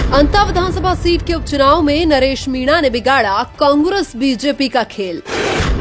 अंता विधानसभा seat के उपचुनाव में नरेश मीणा ने बिगाड़ा कांग्रेस बीजेपी का खेल।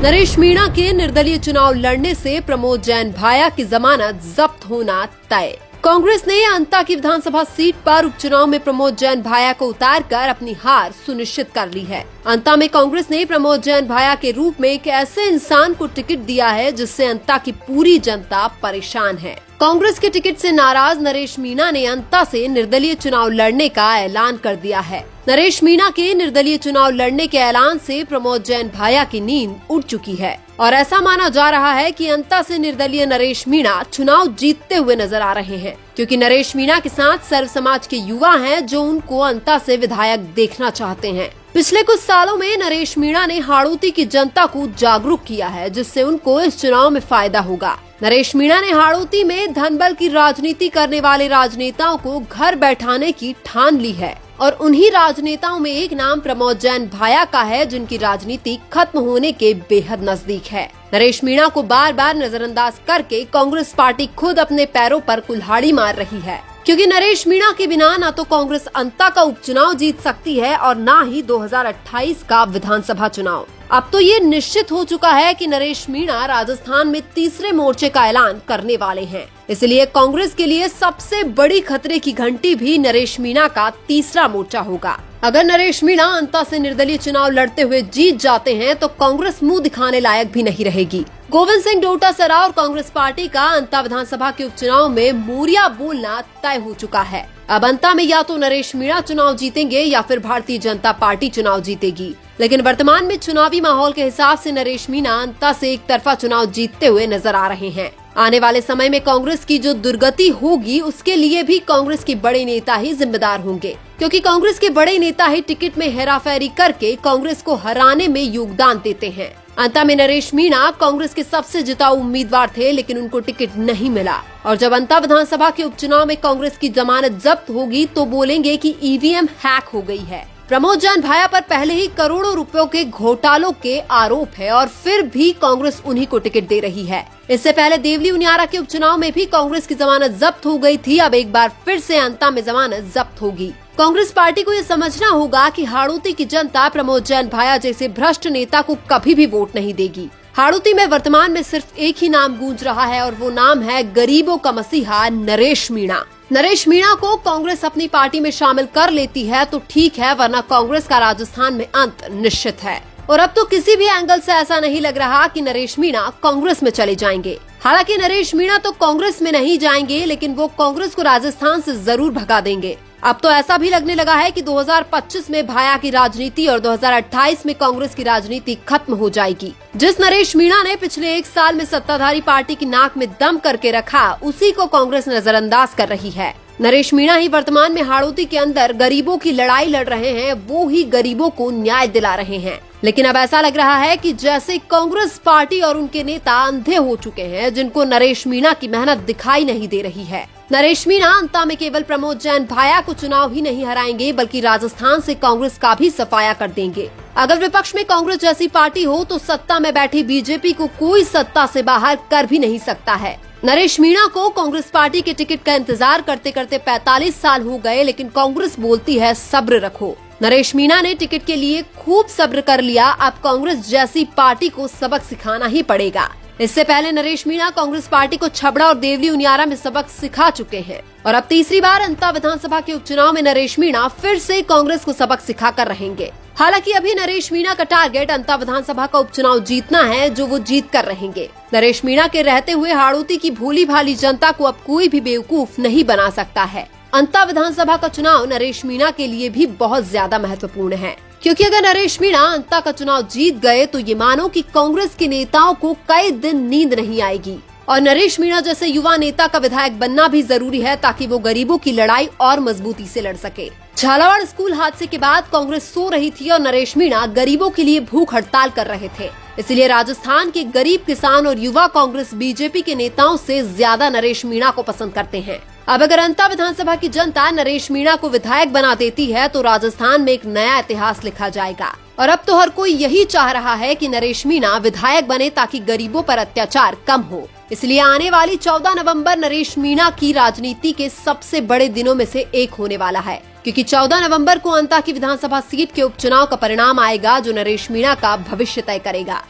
नरेश मीणा के निर्दलीय चुनाव लड़ने से प्रमोद जैन भाया की जमानत जब्त होना तय। कांग्रेस ने अंता की विधानसभा सीट पर उपचुनाव में प्रमोद जैन भाया को उतारकर अपनी हार सुनिश्चित कर ली है। अंता में कांग्रेस ने प्रमोद जैन भाया के रूप में एक ऐसे इंसान को टिकट दिया है जिससे अंता की पूरी जनता परेशान है। कांग्रेस के टिकट से नाराज नरेश मीणा ने अंता से निर्दलीय चुनाव लड़ने का ऐलान कर दिया है। नरेश मीणा के निर्दलीय चुनाव लड़ने के ऐलान से प्रमोद जैन भाया की नींद उड़ चुकी है और ऐसा माना जा रहा है कि अंता से निर्दलीय नरेश मीणा चुनाव जीतते हुए नजर आ रहे हैं, क्योंकि नरेश मीणा के साथ सर्व समाज के युवा हैं जो उनको अंता से विधायक देखना चाहते हैं। पिछले कुछ सालों में नरेश मीणा ने हाड़ौती की जनता को जागरूक किया है, जिससे उनको इस चुनाव में फायदा होगा। नरेश मीणा ने हाड़ौती में धनबल की राजनीति करने वाले राजनेताओं को घर बैठाने की ठान ली है और उन्हीं राजनेताओं में एक नाम प्रमोद जैन भाया का है, जिनकी राजनीति खत्म होने के बेहद नजदीक है। नरेश मीणा को बार बार नजरअंदाज करके कांग्रेस पार्टी खुद अपने पैरों पर कुल्हाड़ी मार रही है, क्योंकि नरेश मीणा के बिना न तो कांग्रेस अंता का उपचुनाव जीत सकती है और न ही 2028 का विधानसभा चुनाव। अब तो ये निश्चित हो चुका है कि नरेश मीणा राजस्थान में तीसरे मोर्चे का ऐलान करने वाले हैं। इसलिए कांग्रेस के लिए सबसे बड़ी खतरे की घंटी भी नरेश मीणा का तीसरा मोर्चा होगा। अगर नरेश मीणा अंता से निर्दलीय चुनाव लड़ते हुए जीत जाते हैं तो कांग्रेस मुंह दिखाने लायक भी नहीं रहेगी। गोविंद सिंह डोटासरा और कांग्रेस पार्टी का अंता विधानसभा के उपचुनाव में मोरिया बोलना तय हो चुका है। अब अंता में या तो नरेश मीणा चुनाव जीतेंगे या फिर भारतीय जनता पार्टी चुनाव जीतेगी, लेकिन वर्तमान में चुनावी माहौल के हिसाब से नरेश मीणा अंता से एक तरफा चुनाव जीतते हुए नजर आ रहे हैं। आने वाले समय में कांग्रेस की जो दुर्गति होगी उसके लिए भी कांग्रेस के बड़े नेता ही जिम्मेदार होंगे, क्योंकि कांग्रेस के बड़े नेता ही टिकट में हेराफेरी करके कांग्रेस को हराने में योगदान देते हैं। अंता में नरेश मीणा कांग्रेस के सबसे जिताऊ उम्मीदवार थे, लेकिन उनको टिकट नहीं मिला और जब अंता विधानसभा के उपचुनाव में कांग्रेस की जमानत जब्त होगी तो बोलेंगे कि ईवीएम हैक हो गई है। प्रमोद जैन भाया पर पहले ही करोड़ों रुपयों के घोटालों के आरोप है और फिर भी कांग्रेस उन्हीं को टिकट दे रही है। इससे पहले देवली उनियारा के उपचुनाव में भी कांग्रेस की जमानत जब्त हो गई थी। अब एक बार फिर से अंता में जमानत जब्त होगी। कांग्रेस पार्टी को ये समझना होगा कि हाड़ौती की जनता प्रमोद जैन भाया जैसे भ्रष्ट नेता को कभी भी वोट नहीं देगी। हाड़ौती में वर्तमान में सिर्फ एक ही नाम गूंज रहा है और वो नाम है गरीबों का मसीहा नरेश मीणा। नरेश मीणा को कांग्रेस अपनी पार्टी में शामिल कर लेती है तो ठीक है, वरना कांग्रेस का राजस्थान में अंत निश्चित है। और अब तो किसी भी एंगल से ऐसा नहीं लग रहा कि नरेश मीणा कांग्रेस में चले जाएंगे। हालांकि नरेश मीणा तो कांग्रेस में नहीं जाएंगे, लेकिन वो कांग्रेस को राजस्थान से जरूर भगा देंगे। अब तो ऐसा भी लगने लगा है कि 2025 में भाया की राजनीति और 2028 में कांग्रेस की राजनीति खत्म हो जाएगी। जिस नरेश मीणा ने पिछले एक साल में सत्ताधारी पार्टी की नाक में दम करके रखा, उसी को कांग्रेस नजरअंदाज कर रही है। नरेश मीणा ही वर्तमान में हाड़ौती के अंदर गरीबों की लड़ाई लड़ रहे हैं, वो ही गरीबों को न्याय दिला रहे हैं। लेकिन अब ऐसा लग रहा है कि जैसे कांग्रेस पार्टी और उनके नेता अंधे हो चुके हैं, जिनको नरेश मीणा की मेहनत दिखाई नहीं दे रही है। नरेश मीणा अंता में केवल प्रमोद जैन भाया को चुनाव ही नहीं हराएंगे, बल्कि राजस्थान से कांग्रेस का भी सफाया कर देंगे। अगर विपक्ष में कांग्रेस जैसी पार्टी हो तो सत्ता में बैठी बीजेपी को कोई सत्ता से बाहर कर भी नहीं सकता है। नरेश मीणा को कांग्रेस पार्टी के टिकट का इंतजार करते करते 45 साल हो गए, लेकिन कांग्रेस बोलती है सब्र रखो। नरेश मीणा ने टिकट के लिए खूब सब्र कर लिया, अब कांग्रेस जैसी पार्टी को सबक सिखाना ही पड़ेगा। इससे पहले नरेश मीणा कांग्रेस पार्टी को छबड़ा और देवली उनियारा में सबक सिखा चुके हैं और अब तीसरी बार अंता विधानसभा के उपचुनाव में नरेश मीणा फिर से कांग्रेस को सबक सिखा कर रहेंगे। हालांकि अभी नरेश मीणा का टारगेट अंता विधानसभा का उपचुनाव जीतना है, जो वो जीत कर रहेंगे। नरेश मीणा के रहते हुए हाड़ौती की भोली भाली जनता को अब कोई भी बेवकूफ नहीं बना सकता है। अंता विधानसभा का चुनाव नरेश मीणा के लिए भी बहुत ज्यादा महत्वपूर्ण है, क्योंकि अगर नरेश मीणा अंता का चुनाव जीत गए तो ये मानो कि कांग्रेस के नेताओं को कई दिन नींद नहीं आएगी। और नरेश मीणा जैसे युवा नेता का विधायक बनना भी जरूरी है, ताकि वो गरीबों की लड़ाई और मजबूती से लड़ सके। झालावाड़ स्कूल हादसे के बाद कांग्रेस सो रही थी और नरेश मीणा गरीबों के लिए भूख हड़ताल कर रहे थे। इसलिए राजस्थान के गरीब किसान और युवा कांग्रेस बीजेपी के नेताओं से ज्यादा नरेश मीणा को पसंद करते हैं। अब अगर अंता विधानसभा की जनता नरेश मीणा को विधायक बना देती है तो राजस्थान में एक नया इतिहास लिखा जाएगा। और अब तो हर कोई यही चाह रहा है कि नरेश मीणा विधायक बने, ताकि गरीबों पर अत्याचार कम हो। इसलिए आने वाली 14 नवंबर नरेश मीणा की राजनीति के सबसे बड़े दिनों में से एक होने वाला है, क्योंकि 14 नवंबर को अंता की विधानसभा सीट के उपचुनाव का परिणाम आएगा जो नरेश मीणा का भविष्य तय करेगा।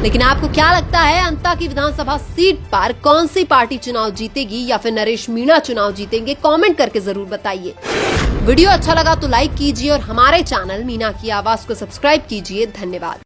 लेकिन आपको क्या लगता है, अंता की विधानसभा सीट पर कौन सी पार्टी चुनाव जीतेगी या फिर नरेश मीणा चुनाव जीतेंगे? कमेंट करके जरूर बताइए। वीडियो अच्छा लगा तो लाइक कीजिए और हमारे चैनल मीना की आवाज को सब्सक्राइब कीजिए। धन्यवाद।